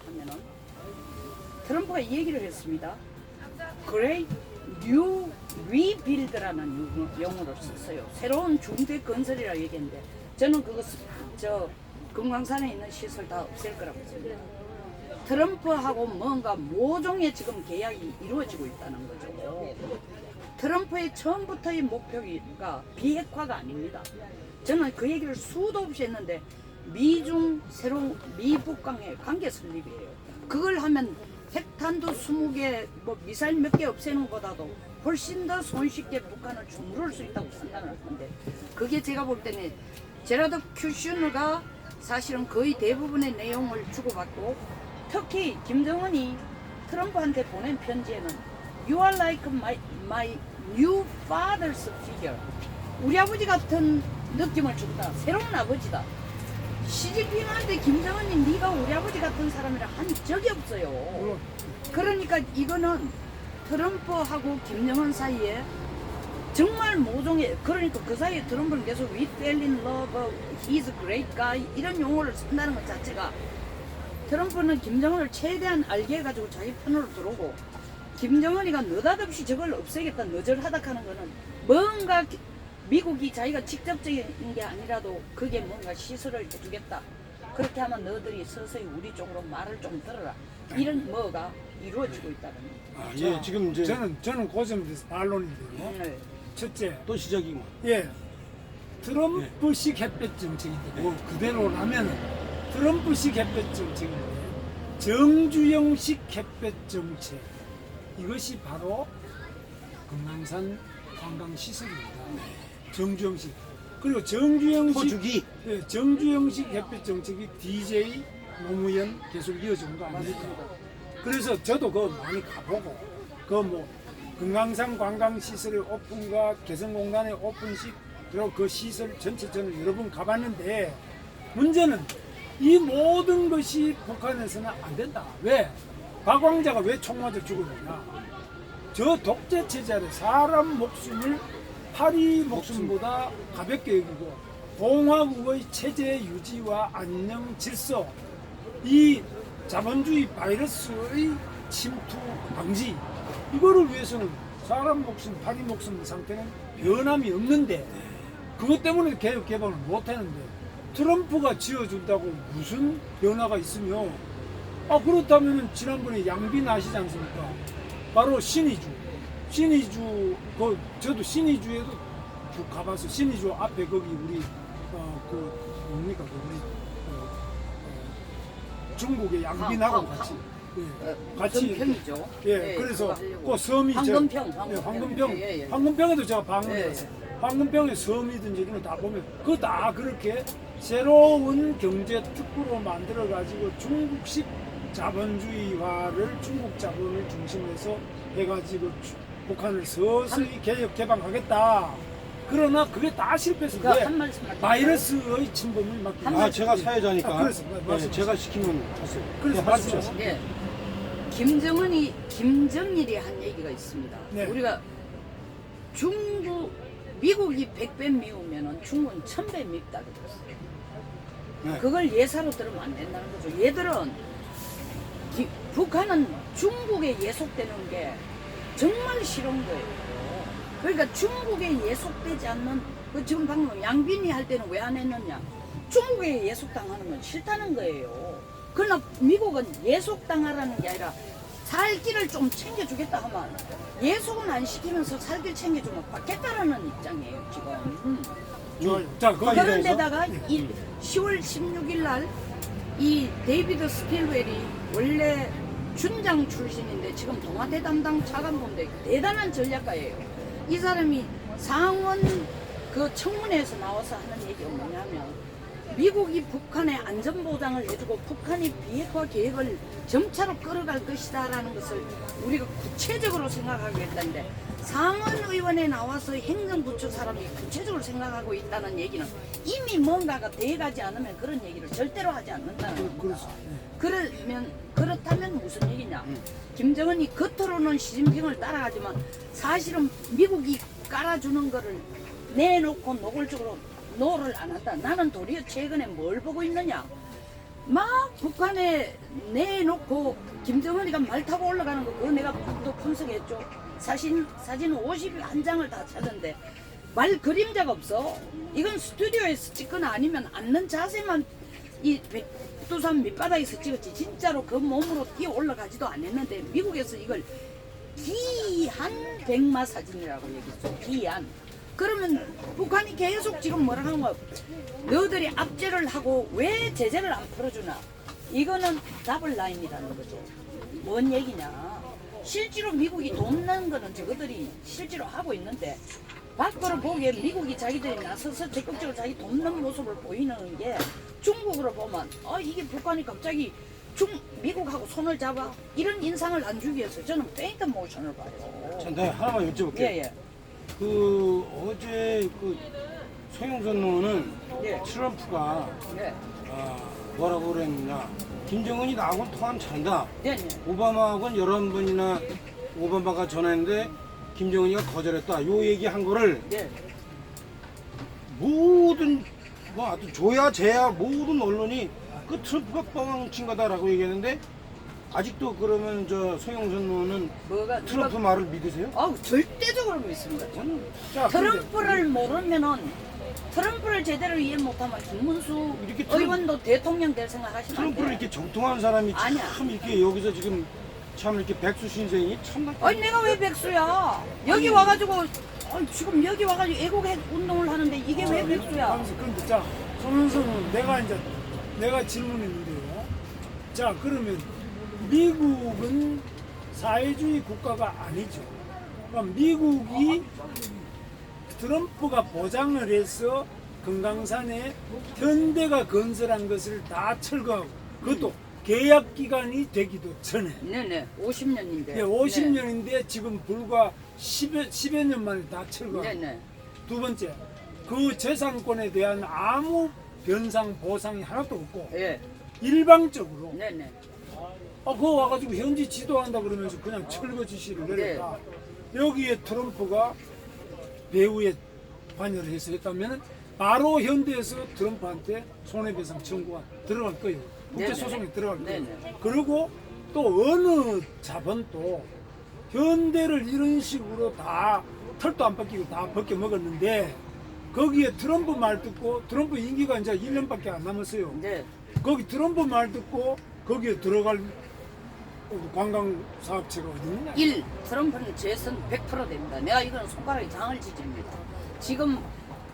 하면은 트럼프가 이 얘기를 했습니다. Great New Rebuild라는 용어를 썼어요. 새로운 중대 건설이라고 얘기했는데 저는 그거 저 금강산에 있는 시설 다 없앨 거라고 봅니다. 트럼프하고 뭔가 모종의 지금 계약이 이루어지고 있다는 거죠. 트럼프의 처음부터의 목표가 비핵화가 아닙니다. 저는 그 얘기를 수도 없이 했는데 미중 새로운 미북 간의 관계 설립이에요. 그걸 하면 핵탄두 20개, 뭐 미사일 몇 개 없애는 것보다도 훨씬 더 손쉽게 북한을 주무를 수 있다고 판단을 하는데 그게 제가 볼 때는 제라드 큐슈너가 사실은 거의 대부분의 내용을 주고받고 특히 김정은이 트럼프한테 보낸 편지에는 You are like my new father's figure. 우리 아버지 같은 느낌을 준다. 새로운 아버지다. 시진핑한테 김정은이 네가 우리 아버지 같은 사람이라 한 적이 없어요. 그러니까 이거는 트럼프하고 김정은 사이에 정말 모종의 그러니까 그 사이에 트럼프는 계속 We fell in love, he's a great guy 이런 용어를 쓴다는 것 자체가 트럼프는 김정은을 최대한 알게 해가지고 자기 편으로 들어오고 김정은이가 느닷없이 저걸 없애겠다 너절하다 하는 거는 뭔가 미국이 자기가 직접적인 게 아니라도 그게 뭔가 시설을 해주겠다. 그렇게 하면 너희들이 서서히 우리 쪽으로 말을 좀 들어라. 이런 뭐가 이루어지고 있다는 거죠. 아, 예, 지금 이제 저는 그 점에 대해서 반론인데요. 네. 첫째, 또 시작이고. 예, 트럼프식 햇볕 정책인데 뭐 그대로라면 트럼프식 햇볕 정책인데 정주영식 햇볕 정책 이것이 바로 금강산 관광시설입니다. 정주영식 그리고 정주영식 호주기. 예, 정주영식 햇볕 정책이 DJ 노무현 계속 이어진 거 아닙니까? 그래서 저도 그거 많이 가보고 그 뭐 금강산 관광시설의 오픈과 개성공단의 오픈식 그리고 그 시설 전체 저는 여러 번 가봤는데 문제는 이 모든 것이 북한에서는 안 된다. 왜? 박왕자가 왜 총 맞아 죽었느냐? 저 독재 체제 아래 사람 목숨을 파리 목숨보다 가볍게 여기고 공화국의 체제 유지와 안녕 질서 이 자본주의 바이러스의 침투 방지 이거를 위해서는 사람 목숨, 파리 목숨 상태는 변함이 없는데 그것 때문에 개혁 개방을 못하는데 트럼프가 지어준다고 무슨 변화가 있으며 그렇다면 지난번에 양빈 아시지 않습니까? 바로 신의주 저도 신의주에도 쭉 가봐서 신의주 앞에 거기 우리 뭡니까 우리 중국의 양빈하고 같이 같이 평이죠. 그래서 그 섬이 황금평에도 제가 방문했어요. 황금평의 섬이든지 이런 거 다 보면 그거 다 그렇게 새로운 경제 특구로 만들어 가지고 중국식 자본주의화를 중국 자본을 중심에서 해가지고 북한을 서서히 개혁 개방하겠다. 그러나 그게 다 실패했어요. 왜? 바이러스의 침범을 막. 제가 사회자니까. 그래서 네, 제가 시키면 했어요. 그래서 하십시오. 예. 김정일이 한 얘기가 있습니다. 네. 우리가 미국이 100배 미우면은 중국은 1000배 밉다 그랬어요. 네. 그걸 예사로 들으면 안 된다는 거죠. 얘들은 북한은 중국에 예속되는 게 정말 싫은 거예요. 그러니까 중국에 예속되지 않는 지금 방금 양빈이 할 때는 왜 안 했느냐? 중국에 예속당하는 건 싫다는 거예요. 그러나 미국은 예속당하라는 게 아니라 살 길을 좀 챙겨주겠다 하면 예속은 안 시키면서 살 길 챙겨주면 받겠다라는 입장이에요 지금. 좋아요. 자, 그런데다가 10월 16일 날 이 데이비드 스필웰이 원래 준장 출신인데 지금 동아대 담당 차관보인데 대단한 전략가예요. 이 사람이 상원 그 청문회에서 나와서 하는 얘기가 뭐냐면 미국이 북한의 안전보장을 해주고 북한이 비핵화 계획을 점차로 끌어갈 것이다라는 것을 우리가 구체적으로 생각하고 있다는데 상원의원에 나와서 행정부처 사람이 구체적으로 생각하고 있다는 얘기는 이미 뭔가가 돼가지 않으면 그런 얘기를 절대로 하지 않는다는 겁니다. 그렇다면 무슨 얘기냐? 김정은이 겉으로는 시진핑을 따라가지만 사실은 미국이 깔아주는 거를 내놓고 노골적으로 노를 안 한다. 나는 도리어 최근에 뭘 보고 있느냐? 막 북한에 내놓고 김정은이가 말 타고 올라가는 거 그거 내가 또 분석했죠. 사진 51장을 다 찾았는데 말 그림자가 없어. 이건 스튜디오에서 찍거나 아니면 앉는 자세만 이 백두산 밑바닥에서 찍었지 진짜로 그 몸으로 뛰어 올라가지도 않았는데 미국에서 이걸 기한 백마 사진이라고 얘기했죠. 기한. 그러면 북한이 계속 지금 뭐라 하는 거야. 너희들이 압제를 하고 왜 제재를 안 풀어주나. 이거는 더블 라인이라는 거죠. 뭔 얘기냐. 실제로 미국이 돈 낸 거는 저거들이 실제로 하고 있는데 밖으로 보기에 미국이 자기들이 나서서 적극적으로 자기 돈 낸 모습을 보이는 게 중국으로 보면 이게 북한이 갑자기 미국하고 손을 잡아 이런 인상을 안 주기 위해서 저는 페인트 모션을 봐요. 자, 내가 하나만 여쭤볼게요. 예예. 그 어제 그 송영선 의원은 예. 트럼프가 예. 뭐라고 그랬느냐. 김정은이 나하고는 통화는 잘한다. 네네. 오바마하고는 11번이나 오바마가 전화했는데 김정은이가 거절했다. 요 얘기한 거를 네. 모든 뭐 아주 조야 제야 모든 언론이 그 트럼프가 뻥친 거다라고 얘기했는데 아직도 그러면 저 송영선 의원은 뭐가 트럼프 말을 믿으세요? 절대적으로 믿습니다. 저는 자, 트럼프를 모르면은 트럼프를 제대로 이해 못하면 김문수 이렇게 의원도 대통령 될 생각하시면 안 트럼프를 돼요. 이렇게 정통한 사람이 아니야. 참 이렇게 여기서 지금 참 이렇게 백수 신세이 참 아니 내가 왜 백수야? 여기 와가지고 지금 여기 와가지고 애국 운동을 하는데 이게 왜 백수야? 하면서 근데 자, 손은서는 내가 질문했는데요. 자, 그러면 미국은 사회주의 국가가 아니죠. 그럼 미국이 트럼프가 보장을 해서 금강산에 현대가 건설한 것을 다 철거하고 그것도 계약 기간이 되기도 전에 네네 50년인데. 50년인데 지금 불과 10여 년 만에 다 철거하고 네네. 두 번째 그 재산권에 대한 아무 변상 보상이 하나도 없고 예. 일방적으로 네네. 그거 와가지고 현지 지도한다 그러면서 그냥 철거 지시를 내렸다. 여기에 트럼프가 배후에 관여를 해서 했다면 바로 현대에서 트럼프한테 손해배상 청구가 들어갈 거예요. 국제소송에 들어갈 거예요. 네네. 그리고 또 어느 자본도 현대를 이런 식으로 다 털도 안 벗기고 다 벗겨 먹었는데 거기에 트럼프 말 듣고 트럼프 임기가 이제 1년밖에 안 남았어요. 네. 거기 트럼프 말 듣고 거기에 들어갈 관광 사업체가 어디 있냐? 1. 트럼프는 재선 100% 됩니다. 내가 이건 손가락에 장을 지집니다. 지금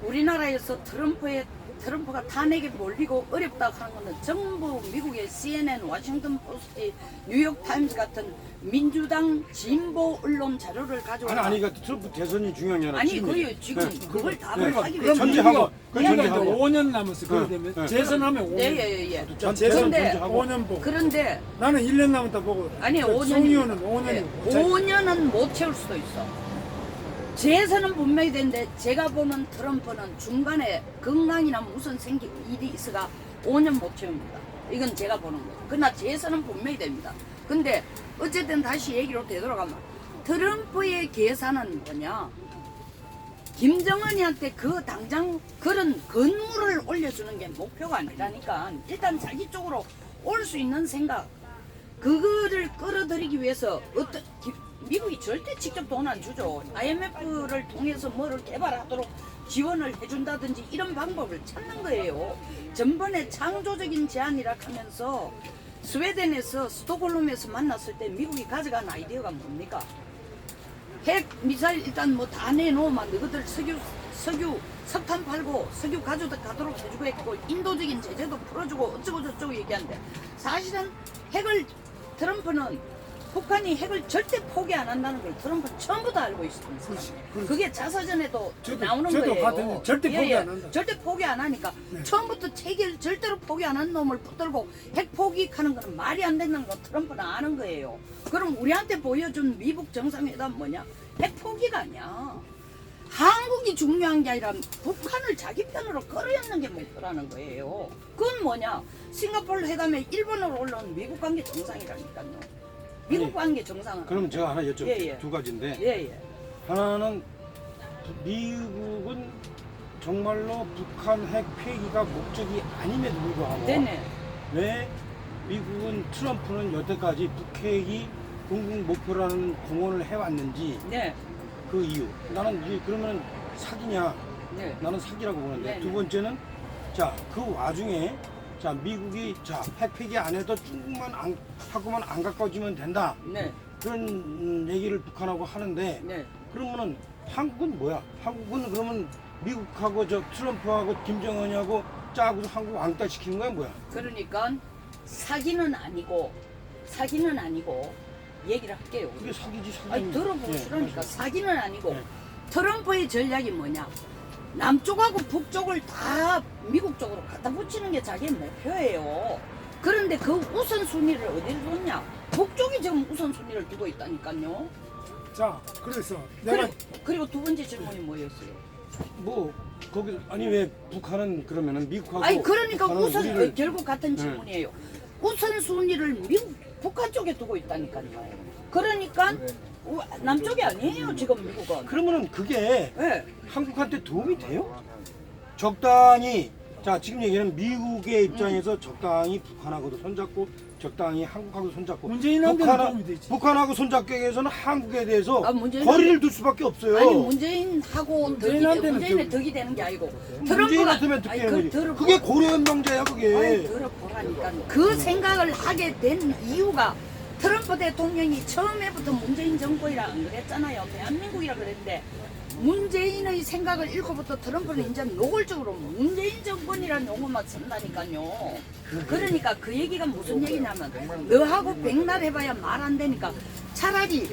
우리나라에서 트럼프가 탄핵에 몰리고 어렵다고 하는 것은 전부 미국의 CNN, 워싱턴 포스트, 뉴욕 타임스 같은 민주당 진보 언론 자료를 가지고 아니 그러니까 트럼프 대선이 중요한 게 아니라 아니 지금 거의 지금 네. 그걸 답을 네. 하기 그럼 위해서 전제하고, 우리가 이제 전제하고. 5년 남았어. 그래 네. 되면 네. 재선하면 5년. 예예예. 자, 전- 재선 그런데- 전제하고. 5년 보고. 그런데 나는 1년 남았다 보고. 아니 그 5년이 송의원은 5년이고. 5년은 못 채울 수도 있어. 재선은 분명히 되는데 제가 보는 트럼프는 중간에 건강이나 무슨 생긴 일이 있어가 5년 못 채웁니다. 이건 제가 보는 거예요. 그러나 재선은 분명히 됩니다. 근데 어쨌든 다시 얘기로 되돌아가면 트럼프의 계산은 뭐냐? 김정은이한테 그 당장 그런 건물을 올려주는 게 목표가 아니라니까 일단 자기 쪽으로 올 수 있는 생각 그거를 끌어들이기 위해서 미국이 절대 직접 돈 안 주죠. IMF를 통해서 뭐를 개발하도록 지원을 해준다든지 이런 방법을 찾는 거예요. 전번에 창조적인 제안이라 하면서 스웨덴에서 스톡홀름에서 만났을 때 미국이 가져간 아이디어가 뭡니까? 핵 미사일 일단 뭐 다 내놓으면 너희들 석탄 팔고 석유 가져가도록 해주고 했고 인도적인 제재도 풀어주고 어쩌고 저쩌고 얘기하는데 사실은 트럼프는 북한이 핵을 절대 포기 안 한다는 걸 트럼프는 처음부터 알고 있습니다. 그렇지. 그게 자서전에도 나오는 저도 거예요. 같은 절대 포기 안 한다. 절대 포기 안 하니까 네. 처음부터 절대로 포기 안 한 놈을 붙들고 핵 포기하는 거는 말이 안 된다는 거 트럼프는 아는 거예요. 그럼 우리한테 보여준 미국 정상회담 뭐냐? 핵 포기가 아니야. 한국이 중요한 게 아니라 북한을 자기 편으로 끌어안는 게 목표라는 거예요. 그건 뭐냐? 싱가포르 회담에 일본으로 올라온 미국 관계 정상이라니까요. 미국 관계 정상은. 그럼 제가 하나 여쭤볼게요. 예. 두 가지인데 예예. 하나는 미국은 정말로 북한 핵 폐기가 목적이 아님에도 불구하고 네네. 왜 미국은 트럼프는 여태까지 북핵이 궁극 목표라는 공언을 해왔는지 네. 그 이유. 나는 이게 그러면 사기냐? 네. 나는 사기라고 보는데 네, 두 네. 번째는 자 그 와중에 자 미국이 자 핵폐기 안 해도 중국만 하고만 안 가까워지면 된다 네. 그런 얘기를 북한하고 하는데 네. 그러면은 한국은 뭐야? 한국은 그러면 미국하고 저 트럼프하고 김정은하고 짜고서 한국 왕따 시키는 거야 뭐야? 그러니까 사기는 아니고 얘기를 할게요. 그게 사기지 사기. 아니 들어보시라니까 사기는 아니고 네. 트럼프의 전략이 뭐냐? 남쪽하고 북쪽을 다 미국 쪽으로 갖다 붙이는 게 자기의 목표예요. 그런데 그 우선순위를 어디를 뒀냐? 북쪽이 지금 우선순위를 두고 있다니까요. 자, 그래서 내가 그리고 두 번째 질문이 뭐였어요? 뭐 거기 아니 왜 북한은 그러면은 미국하고 아니 그러니까 북한은 우선 우리를 결국 같은 네. 질문이에요. 우선순위를 미국 북한 쪽에 두고 있다니까요. 그러니까 남쪽이 아니에요 지금 미국은. 그러면은 그게 네. 한국한테 도움이 돼요? 적당히 자 지금 얘기는 미국의 입장에서 적당히 북한하고도 손잡고 적당히 한국하고도 손잡고 문재인한테는 도움이 되지. 북한하고 손잡기 위해서는 한국에 대해서 아, 문재인은- 거리를 둘 수밖에 없어요. 아니 문재인하고 문재인한테는 문재인의 덕이 되는 게 아니고 문재인한테만 듣게 하는 거지. 그게 고려연명제야 그게. 들어보라니까 그 생각을 하게 된 이유가 트럼프 대통령이 처음에부터 문재인 정권이라 안 그랬잖아요. 대한민국이라 그랬는데 문재인의 생각을 읽고부터 트럼프는 이제 노골적으로 문재인 정권이라는 용어만 쓴다니까요. 그러니까 그 얘기가 무슨 얘기냐면 너하고 백날 해봐야 말 안 되니까 차라리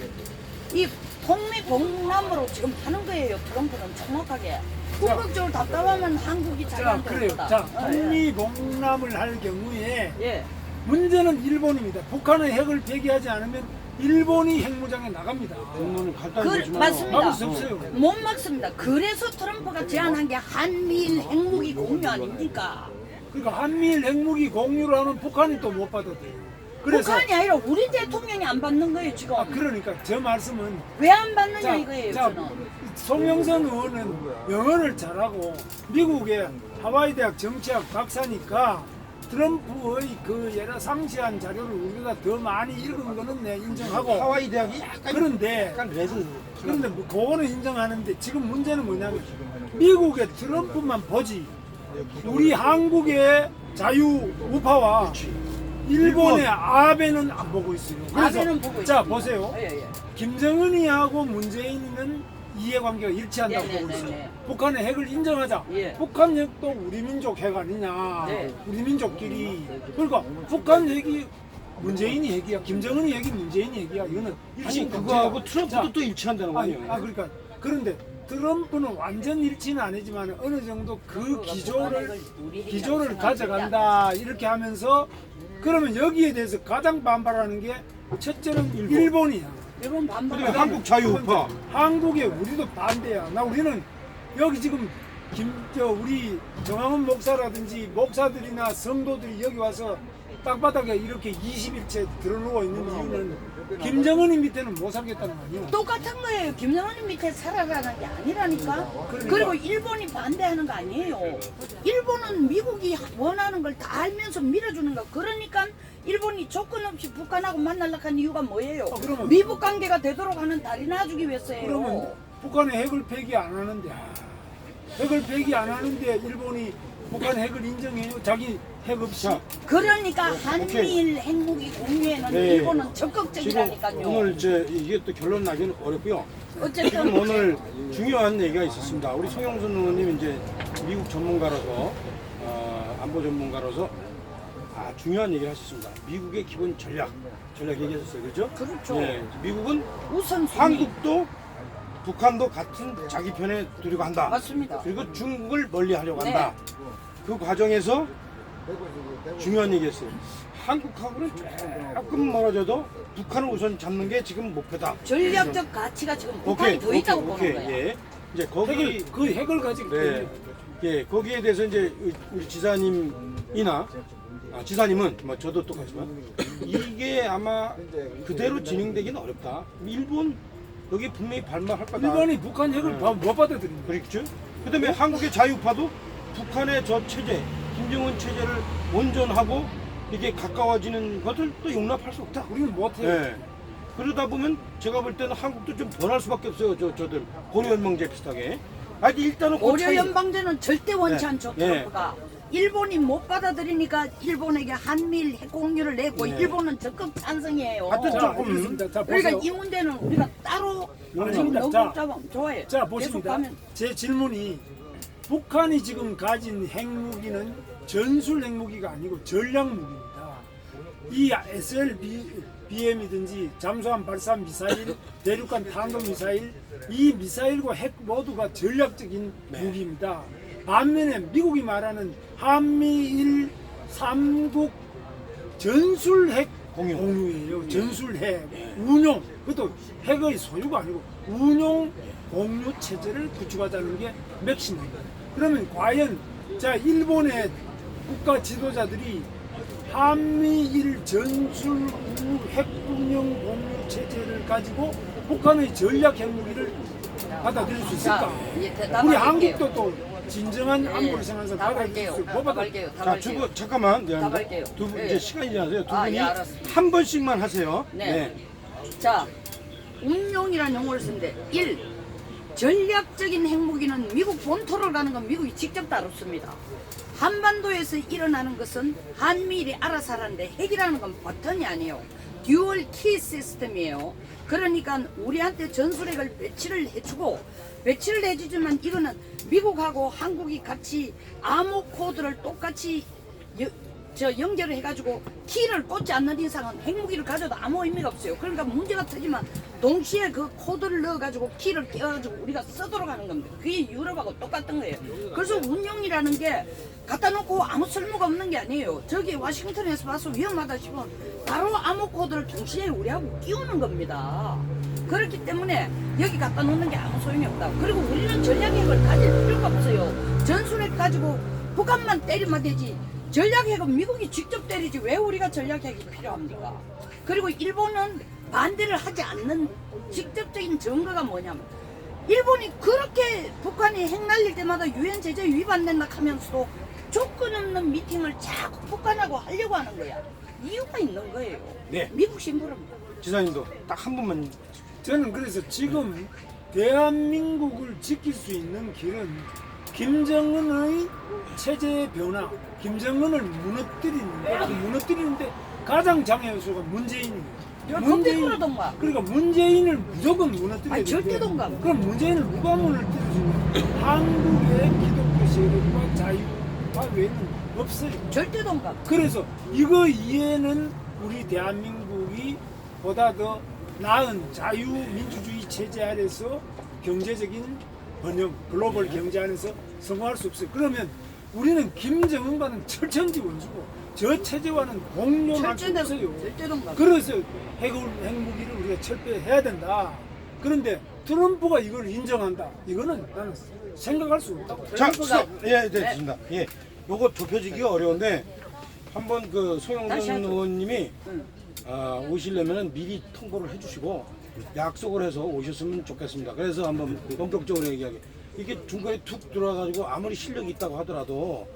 이 통미봉남으로 지금 하는 거예요. 트럼프는 정확하게. 궁극적으로 답답하면 한국이 자, 자기한테 그래요. 오다. 자, 통미봉남을 할 경우에 예. 문제는 일본입니다. 북한의 핵을 폐기하지 않으면 일본이 핵무장에 나갑니다. 공론을 갖다 주지만 맞습니다. 막을 수 없어요. 못 막습니다. 그래서 트럼프가 제안한 게 한미일 핵무기 공유 아닙니까? 그러니까 한미일 핵무기 공유를 하면 북한이 또 못 받아들여요. 그래서 북한이 아니라 우리 대통령이 안 받는 거예요 지금. 그러니까 저 말씀은 왜 안 받느냐 이거예요 저는. 송영선 의원은 영어를 잘하고 미국의 하와이 대학 정치학 박사니까 트럼프의 그 여러 상세한 자료를 우리가 더 많이 읽은 거는 내 인정하고 하와이 대학이 약간 그런데 약간 레드. 그런데 뭐 그거는 인정하는데 지금 문제는 뭐냐면 미국의 트럼프만 보지 우리 한국의 자유 우파와 일본의 아베는 안 보고 있어요. 아베는 보고 자 있습니다. 보세요. 예, 예. 김정은이하고 문재인은 이해관계가 일치한다고 네, 보고 네, 있어요. 네, 네. 북한의 핵을 인정하자. 예. 북한 핵도 우리 민족 핵 아니냐. 네. 우리 민족끼리. 그러니까 북한 핵이 문재인이 핵이야. 김정은이 핵이 문재인이 핵이야. 이거는 아니 일치 그거하고 자, 트럼프도 또 일치한다는 거 아니, 아니에요? 그러니까 그런데 트럼프는 완전 일치는 아니지만 어느 정도 그 기조를 가져간다 이렇게 하면서 그러면 여기에 대해서 가장 반발하는 게 첫째는 일본이야. 일본 반발. 그다음에 한국 자유우파. 한국에 우리도 반대야. 우리는 여기 지금 우리 정황훈 목사라든지 목사들이나 성도들이 여기 와서 땅바닥에 이렇게 20일째 들어누워 있는 이유는 김정은이 밑에는 못 살겠다는 거 아니에요? 똑같은 거예요. 김정은 밑에 살아가는 게 아니라니까. 그러니까. 그리고 일본이 반대하는 거 아니에요. 일본은 미국이 원하는 걸 다 알면서 밀어주는 거. 그러니까 일본이 조건 없이 북한하고 만나려고 한 이유가 뭐예요? 그러면- 미북 관계가 되도록 하는 달이 놔주기 위해서예요. 그러면 북한의 핵을 폐기 안 하는데 핵을 폐기 안 하는데 일본이 북한 핵을 인정해요? 자기 핵 없이? 자, 그러니까 한미일 핵무기 공유에는 네. 일본은 지금 적극적이라니까요. 오늘 이게 또 결론 나기는 어렵고요. 지금 어쨌든 오늘 중요한 얘기가 있었습니다. 우리 송영선 의원님 이제 미국 전문가로서 안보 전문가로서 중요한 얘기를 하셨습니다. 미국의 기본 전략 얘기하셨어요, 그렇죠? 그렇죠. 네, 미국은 우선순위. 한국도 북한도 같은 자기 편에 두려고 한다. 맞습니다. 그리고 중국을 멀리하려고 한다. 네. 그 과정에서 중요한 얘기였어요. 한국하고는 조금 멀어져도 북한을 우선 잡는 게 지금 목표다. 전략적 가치가 지금 북한이 더 있다고 보는 거예요. 예. 이제 거기 그 핵을 가지고 네. 예, 거기에 대해서 이제 우리 지사님이나 지사님은 뭐 저도 똑같지만 이게 아마 그대로 진행되기는 어렵다. 일본 여기 분명히 발말할 거다. 일본이 북한 핵을 네. 못 받아들입니다. 그렇죠. 그다음에 한국의 자유파도 북한의 저 체제, 김정은 체제를 온전하고 이게 가까워지는 것을 또 용납할 수 없다. 우리는 못해요. 예. 그러다 보면 제가 볼 때는 한국도 좀 변할 수밖에 없어요. 저들 고려연방제 비슷하게. 아니 일단은 그 고려 차이- 연방제는 절대 원치 네. 않죠. 네. 트럼프가. 일본이 못 받아들이니까 일본에게 한미일 핵공유를 내고 네. 일본은 적극 찬성이에요. 하여튼 자, 조금 알겠습니다. 자, 그러니까 보세요. 이 문제는 우리가 따로 알겠습니다. 너무 자, 복잡하면 좋아요. 자, 계속 보십니다. 가면 제 질문이 북한이 지금 가진 핵무기는 전술 핵무기가 아니고 전략 무기입니다. 이 SLBM이든지 잠수함 발사 미사일, 대륙간 탄도 미사일, 이 미사일과 핵 모두가 전략적인 무기입니다. 반면에 미국이 말하는 한미일 3국 전술 핵 공유. 공유예요. 전술 핵 운용, 그것도 핵의 소유가 아니고 운용 공유 체제를 구축하자는 게 맥심입니다. 그러면 과연 자 일본의 국가 지도자들이 한미일 전술 핵 운용 공유 체제를 가지고 북한의 전략 핵무기를 받아들일 수 있을까? 자, 이제 우리 대답할게요. 한국도 또 진정한 안보를 생각해서 받아들일 수 있고 뭐 답할게요. 자, 답할게요. 잠깐만. 답할게요. 두 분 예. 이제 시간이 지나서요. 두 아, 분이 예, 알았습니다. 한 번씩만 하세요. 네. 자, 운용이라는 용어를 쓰는데 1. 전략적인 핵무기는 미국 본토를 가는 건 미국이 직접 다뤘습니다. 한반도에서 일어나는 것은 한미일이 알아서 하는데 핵이라는 건 버튼이 아니에요. 듀얼 키 시스템이에요. 그러니까 우리한테 전술핵을 배치를 해주지만 이거는 미국하고 한국이 같이 암호 코드를 똑같이 연결을 해가지고 키를 꽂지 않는 이상은 핵무기를 가져도 아무 의미가 없어요. 그러니까 문제가 터지면 동시에 그 코드를 넣어가지고 키를 껴가지고 우리가 쓰도록 하는 겁니다. 그게 유럽하고 똑같은 거예요. 그래서 운용이라는 게 갖다 놓고 아무 쓸모가 없는 게 아니에요. 저기 워싱턴에서 봐서 위험하다 싶으면 바로 암호 코드를 동시에 우리하고 끼우는 겁니다. 그렇기 때문에 여기 갖다 놓는 게 아무 소용이 없다. 그리고 우리는 전략핵을 가질 필요가 없어요. 전술핵 가지고 북한만 때리면 되지. 전략핵은 미국이 직접 때리지 왜 우리가 전략핵이 필요합니까? 그리고 일본은 반대를 하지 않는 직접적인 증거가 뭐냐면 일본이 그렇게 북한이 핵 날릴 때마다 유엔 제재 위반된다 하면서도 조건 없는 미팅을 자꾸 북한하고 하려고 하는 거야. 이유가 있는 거예요. 네. 미국 심부름입니다. 지사님도 딱 한 번만. 저는 그래서 지금 대한민국을 지킬 수 있는 길은 김정은의 체제 변화, 김정은을 무너뜨리는데 가장 장애 요소가 문재인이에요. 근데 그러던가. 그러니까 문재인을 무조건 무너뜨려야 아니, 절대 되는데 동감. 그럼 문재인을 누가 무너뜨려주냐? 한국의 기독교 세력과 자유화 외에는 없어요. 절대 동감. 그래서 이거 이해는 우리 대한민국이 보다 더 나은 자유민주주의 체제 아래서 경제적인 번영, 글로벌 경제 안에서 성공할 수 없어요. 그러면 우리는 김정은과는 철천지 원수고 저 체제와는 공존할 수 없어요. 절대 동감. 그래서 핵무기를 우리가 철폐해야 된다. 그런데 트럼프가 이걸 인정한다. 이거는 나는 생각할 수 없다고. 자, 트럼프가- 스톱. 예, 됐습니다. 예. 요거 좁혀지기가 어려운데 한번 그 다시 소영선 하죠. 의원님이 응. 오시려면은 미리 통보를 해주시고 약속을 해서 오셨으면 좋겠습니다. 그래서 한번 본격적으로 얘기하게. 이게 중간에 툭 들어와가지고 아무리 실력이 있다고 하더라도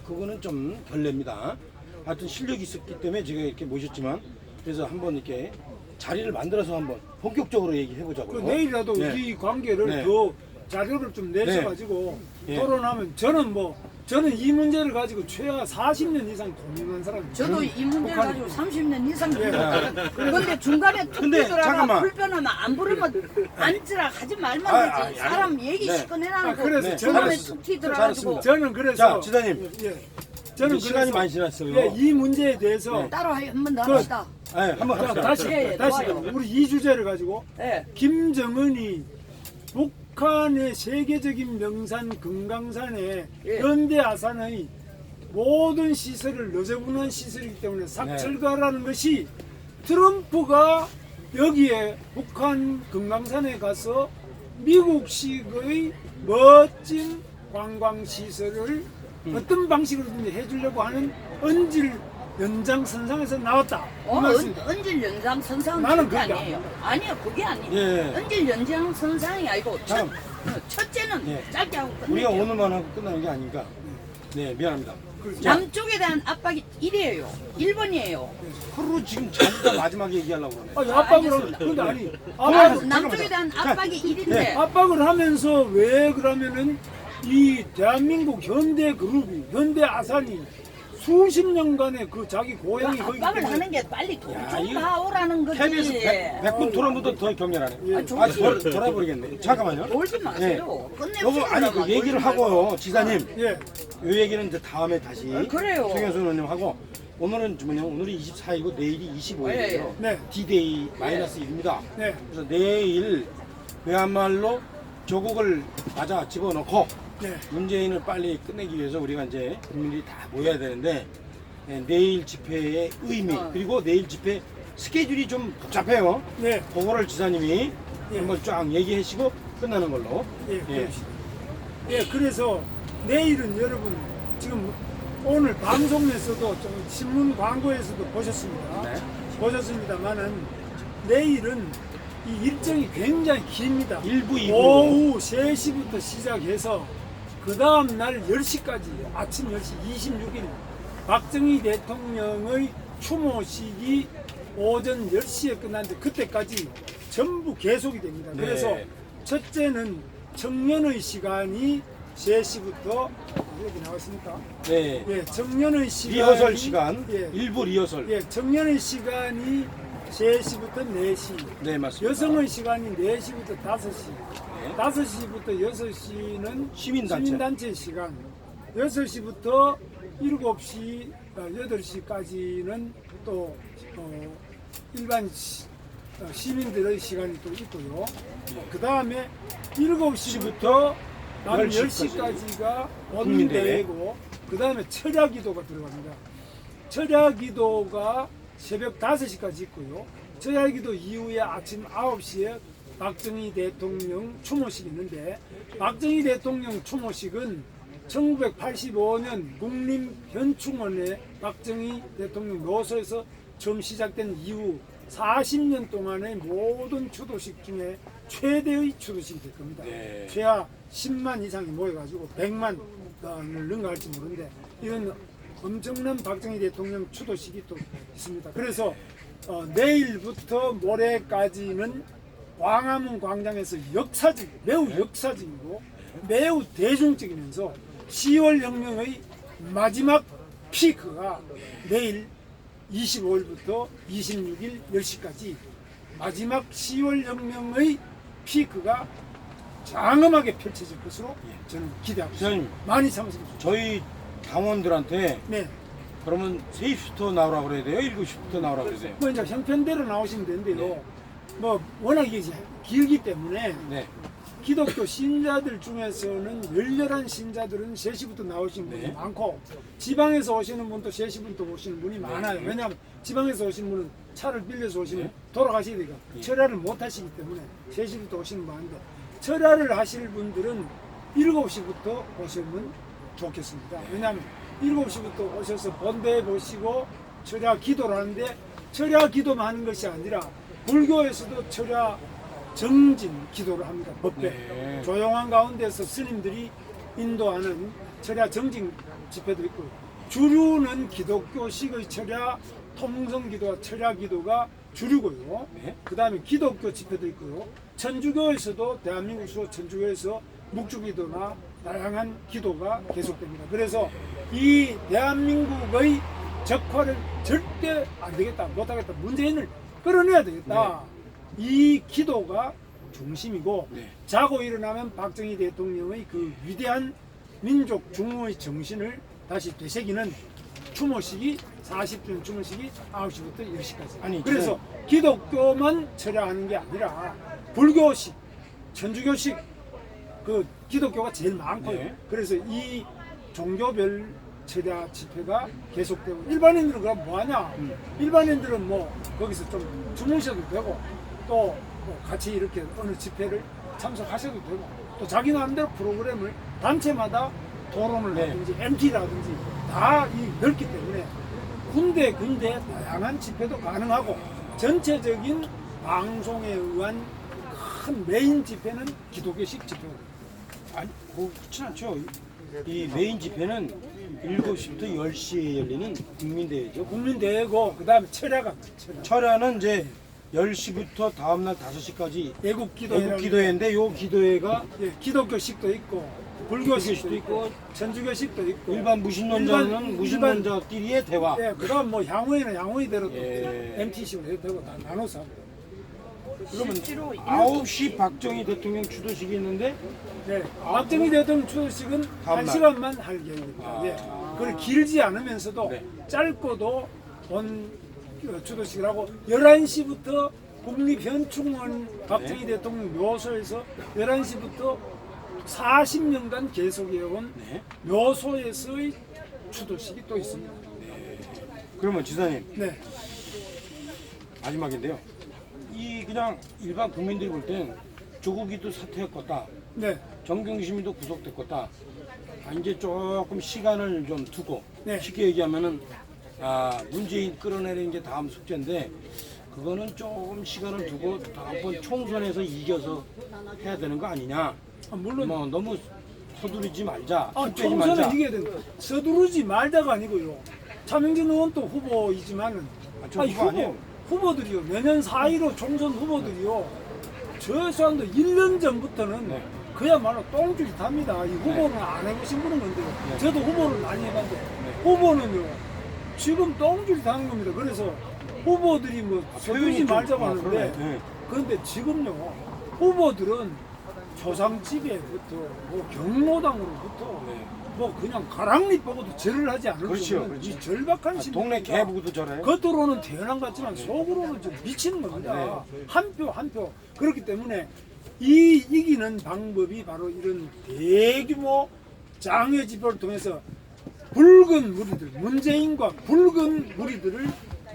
그거는 좀 결례입니다. 하여튼 실력이 있었기 때문에 제가 이렇게 모셨지만 그래서 한번 이렇게 자리를 만들어서 한번 본격적으로 얘기해 보자고요. 그 내일이라도 네. 이 관계를 네. 더 자료를 좀 내셔가지고 예. 토론하면 저는 이 문제를 가지고 최하 40년 이상 고민한 사람입니다. 저도 이 문제를 북한- 가지고 30년 이상 예. 고민했어요. 그런데 중간에 툭 근데 들어가 잠깐만. 불편하면 안 부르면 앉으라 하지 말만 아, 되지. 아니, 사람 얘기 네. 시끄내놔놓고 그래서 네. 저는- 중간에 툭 튀들어가지고 저는 그래서 자, 지사님. 예. 저는 이제 시간이 그래서- 많이 지났어요. 예, 이 문제에 대해서 네. 따로 한 번 더 그- 합시다. 한번 자, 합시다. 다시 예, 다시 좋아요. 우리 이 주제를 가지고 예. 김정은이 북한의 세계적인 명산 금강산에 예. 현대 아산의 모든 시설을 너저분한 시설이기 때문에 삭철가라는 것이 트럼프가 여기에 북한 금강산에 가서 미국식의 멋진 관광 시설을 어떤 방식으로든지 해주려고 하는 언질 연장선상에서 나왔다. 이 말씀입니다. 언질 연장 선상은 나는 절대 그러니까. 아니에요. 아니요, 그게 아니에요. 예. 언질 연장 선상이 아니고 다음. 첫째는 예. 짧게 하고 우리가 끝낼게요. 오늘만 하고 끝나는 게 아닌가. 네, 미안합니다. 남쪽에 대한 압박이 1이에요. 1번이에요. 그리고 지금 자기가 마지막에 얘기하려고 그러네. 아니, 압박을 하면 알겠습니다. 근데 아니 남쪽에 대한 압박이 1인데 네. 압박을 하면서 왜 그러면은 이 대한민국 현대 그룹이 현대 아산이 수십 년간의 그 자기 고향이 거기 압박을 하는 게 빨리 돈 야, 좀 이거 봐오라는 거지. KBS 백분 토론보다 더 격렬하네. 예. 아, 돌아버리겠네. 잠깐만요. 돌지 마세요. 요거 아니 그 얘기를 하고요, 지사님. 예. 요 얘기는 이제 다음에 다시 그래요. 최경수 의원님 하고 오늘은 뭐냐 오늘이 24이고 내일이 25일이에요. 네. D-Day 마이너스 1입니다. 네. 그래서 내일 그야말로 조국을 맞아 집어넣고 네. 문재인을 빨리 끝내기 위해서 우리가 이제 국민들이 다 모여야 되는데 내일 집회의 의미 그리고 내일 집회 스케줄이 좀 복잡해요. 네. 그거를 지사님이 예. 한번 쫙 얘기하시고 끝나는 걸로. 예. 그럽시다. 예. 그래서 내일은 여러분 지금 오늘 방송에서도 좀 신문 광고에서도 보셨습니다. 네. 보셨습니다만은 내일은 이 일정이 굉장히 깁니다. 1부, 2부. 오후 3시부터 시작해서 그 다음 날 10시까지 아침 10시 26일 박정희 대통령의 추모식이 오전 10시에 끝났는데 그때까지 전부 계속이 됩니다. 네. 그래서 첫째는 청년의 시간이 3시부터 여기 나왔습니까? 네. 예, 청년의 시간이 리허설 시간, 예, 일부 리허설. 예, 청년의 시간이 3시부터 4시. 네, 맞습니다. 여성의 시간이 4시부터 5시. 네. 5시부터 6시는 시민단체. 시간. 6시부터 7시, 8시까지는 또 일반 시민들의 시간이 또 있고요. 그 다음에 7시부터 밤 10시까지가 원대회고 그 다음에 철야기도가 들어갑니다. 철야기도가 새벽 5시까지 있고요. 철야기도 이후에 아침 9시에 박정희 대통령 추모식이 있는데 박정희 대통령 추모식은 1985년 국립현충원에 박정희 대통령 노소에서 처음 시작된 이후 40년 동안의 모든 추도식 중에 최대의 추도식이 될 겁니다. 네. 최하 10만 이상이 모여가지고 100만을 능가할지 모르는데 이건 엄청난 박정희 대통령 추도식이 또 있습니다. 그래서 내일부터 모레까지는 광화문 광장에서 매우 역사적이고 매우 대중적이면서 10월 혁명의 마지막 피크가 내일 25일부터 26일 10시까지 마지막 10월 혁명의 피크가 장엄하게 펼쳐질 것으로 저는 기대하고 있습니다. 지사님, 많이 참석해 주십시오. 저희 당원들한테 네. 그러면 3시부터 나오라고 그래야 돼요? 7시부터 나오라고 그래야 돼요? 뭐 이제 형편대로 나오시면 되는데요. 뭐 워낙 이게 이제 길기 때문에 네. 기독교 신자들 중에서는 열렬한 신자들은 3시부터 나오시는 분이 네. 많고 지방에서 오시는 분도 3시부터 오시는 분이 많아요. 왜냐하면 지방에서 오시는 분은 차를 빌려서 오시면 네. 돌아가셔야 되니까 예. 철야를 못 하시기 때문에 3시부터 오시는 분 많은데 철야를 하실 분들은 7시부터 오시면 좋겠습니다. 왜냐하면 7시부터 오셔서 본대에 보시고 철야 기도를 하는데 철야 기도만 하는 것이 아니라 불교에서도 철야 정진 기도를 합니다. 법배. 네. 조용한 가운데서 스님들이 인도하는 철야 정진 집회도 있고 주류는 기독교식의 철야 통성 기도와 철야 기도가 주류고요. 네. 그 다음에 기독교 집회도 있고요. 천주교에서도 대한민국 수호 천주교에서 묵주기도나 다양한 기도가 계속됩니다. 그래서 이 대한민국의 적화를 절대 안 되겠다, 못하겠다, 문재인을 끌어내야 되겠다. 이 기도가 중심이고 네. 자고 일어나면 박정희 대통령의 그 위대한 민족 중흥의 정신을 다시 되새기는 추모식이 40주년 추모식이 9시부터 10시까지. 아니, 그래서 기독교만 철야하는 게 아니라 불교식, 천주교식 그 기독교가 제일 많고요. 네. 그래서 이 종교별 철야 집회가 계속되고 일반인들은 그럼 뭐하냐? 일반인들은 뭐 거기서 좀 주무셔도 되고 또 뭐 같이 이렇게 어느 집회를 참석하셔도 되고 또 자기 나름대로 프로그램을 단체마다 토론을 네. 하든지 MT라든지 다 넓기 때문에 군데 다양한 집회도 가능하고 전체적인 방송에 의한 큰 메인 집회는 기독교식 집회입니다. 아니, 뭐 그렇진 않죠. 이 메인 집회는 7시부터 10시에 열리는 국민대회죠. 국민대회고 그다음에 철야가 철야는 이제 10시부터 다음날 5시까지 애국기도회. 애국기도회인데 요 기도회가 예, 기독교식도 있고 불교식도 있고 천주교식도 있고 일반 무신론자는 일반- 무신론자끼리의 대화. 예, 그다음 뭐 향후에는 향후이대로 또 예. MT식으로 해도 되고 다 나눠서 하고. 그러면 실제로 9시 박정희 대통령 추도식이 있는데 네, 박정희 대통령 추도식은 다음 1시간만 할 계획입니다. 아. 예. 그걸 길지 않으면서도 네. 짧고도 온 추도식을 하고 11시부터 국립현충원 박정희 대통령 묘소에서 11시부터 40년간 계속해온 네. 묘소에서의 추도식이 또 있습니다. 그러면 지사님 네. 마지막인데요. 이 그냥 일반 국민들이 볼 땐 조국이도 사퇴했겠다. 네. 정경심이도 구속됐겠다. 이제 조금 시간을 좀 두고 네. 쉽게 얘기하면은 문재인 끌어내리는 게 다음 숙제인데 그거는 조금 시간을 두고 다음번 총선에서 이겨서 해야 되는 거 아니냐. 물론 뭐 너무 서두르지 말자. 힘 빼지 총선에 말자. 이겨야 된다. 서두르지 말자가 아니고요. 차명진 의원도 후보이지만은 저 후보 아니에요. 후보들이요. 내년 4.15 총선 후보들이요. 최소한도 1년 전부터는 네. 그야말로 똥줄이 답니다. 이 후보는 안 해보신 분은 건데요. 네. 저도 후보를 많이 해봤는데 후보는요. 지금 똥줄이 타는 겁니다. 그래서 후보들이 뭐 서두르지 표현이 좀- 말자고 하는데 그러네. 네. 그런데 지금요. 후보들은 초상집에부터 뭐 경로당으로부터 네. 뭐 그냥 가랑잎 보고도 절을 하지 않을 그렇죠, 정도는 그렇죠. 이 절박한 동네 심리가 개 보고도 저래요. 겉으로는 태연한 것 같지만 속으로는 좀 미치는 겁니다. 네. 한 표 한 표. 그렇기 때문에 이 이기는 방법이 바로 이런 대규모 장외 집회를 통해서 붉은 무리들, 문재인과 붉은 무리들을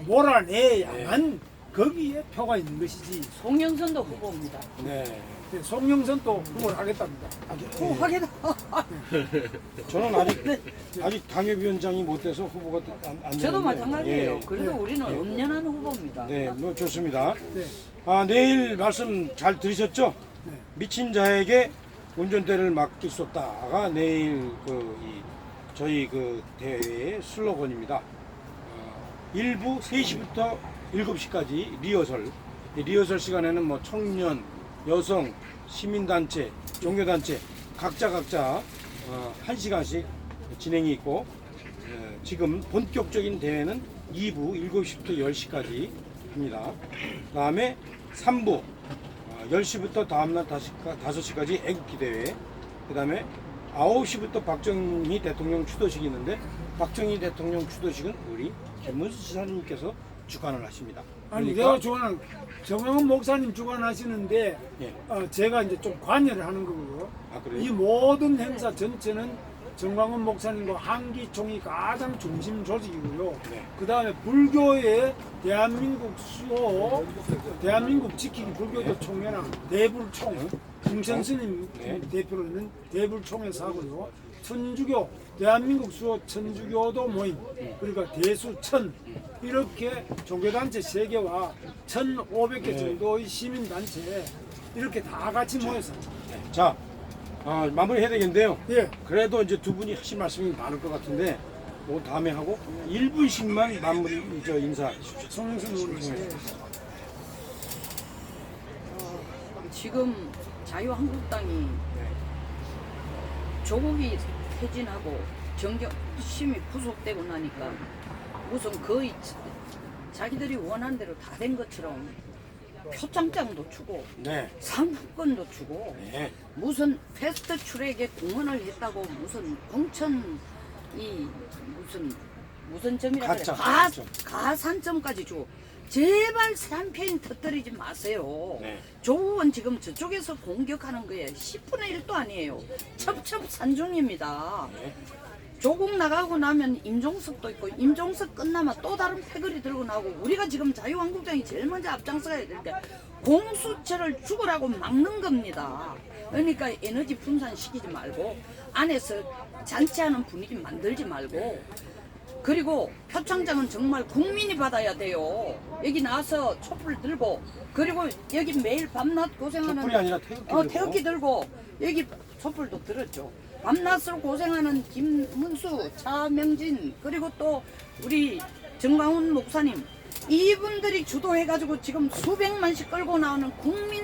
몰아내야만 거기에 표가 있는 것이지. 송영선도 후보입니다. 네. 네, 송영선 또 후보를 하겠답니다. 확인. 저는 아직 당협위원장이 못 돼서 후보가 안 되는데. 저도 마찬가지예요. 예. 그래도 우리는 엄연한 후보입니다. 네, 뭐 좋습니다. 네. 내일 말씀 잘 들으셨죠? 네. 미친 자에게 운전대를 맡길 수 없다가 내일 저희 대회의 슬로건입니다. 일부 3시부터 7시까지 리허설. 이 리허설 시간에는 뭐 청년, 여성, 시민단체, 종교단체 각자 1시간씩 진행이 있고 지금 본격적인 대회는 2부 7시부터 10시까지 합니다. 그 다음에 3부 10시부터 다음날 5시까지 애국기대회. 그 다음에 9시부터 박정희 대통령 추도식이 있는데 박정희 대통령 추도식은 우리 김문수 지사님께서 주관을 하십니다. 아니 그러니까 내가 주관한 정영훈 목사님 주관하시는데 예. 제가 이제 좀 관여를 하는 거고요. 그래요? 이 모든 행사 전체는 정광훈 목사님과 한기총이 가장 중심 조직이고요. 네. 그 다음에 불교의 대한민국 수호, 대한민국 지키기 불교도 총회랑 대불총, 김천 스님 네. 대표로 있는 대불총에서 하고요. 천주교, 대한민국 수호 천주교도 모임, 그러니까 대수천, 이렇게 종교단체 3개와 1,500개 네. 정도의 시민단체 이렇게 다 같이 모여서 자, 마무리 해야 되겠는데요. 예. 그래도 이제 두 분이 하실 말씀이 많을 것 같은데 뭐 다음에 하고 1분씩만 마무리 인사해 주십시오. 송영선 의원님. 지금 자유한국당이 조국이 퇴진하고 정경심이 구속되고 나니까 우선 거의 자기들이 원하는 대로 다 된 것처럼 표창장도 주고 네. 상품권도 주고 네. 무슨 패스트 트랙에 공헌을 했다고 무슨 공천 무슨 점이라 그래 가짜, 가점. 가산점까지 주고 제발 산편 터뜨리지 마세요. 네. 조국은 지금 저쪽에서 공격하는 거에 10분의 1도 아니에요. 첩첩산중입니다. 네. 조국 나가고 나면 임종석도 있고 임종석 끝나면 또 다른 패거리 들고 나오고 우리가 지금 자유한국당이 제일 먼저 앞장서야 되니까 공수처를 죽으라고 막는 겁니다. 그러니까 에너지 분산시키지 말고 안에서 잔치하는 분위기 만들지 말고 그리고 표창장은 정말 국민이 받아야 돼요. 여기 나와서 촛불 들고 그리고 여기 매일 밤낮 고생하는 촛불이 아니라 태극기 들고. 태극기 들고 여기 촛불도 들었죠. 밤낮으로 고생하는 김문수, 차명진, 그리고 또 우리 정광훈 목사님, 이분들이 주도해가지고 지금 수백만씩 끌고 나오는 국민들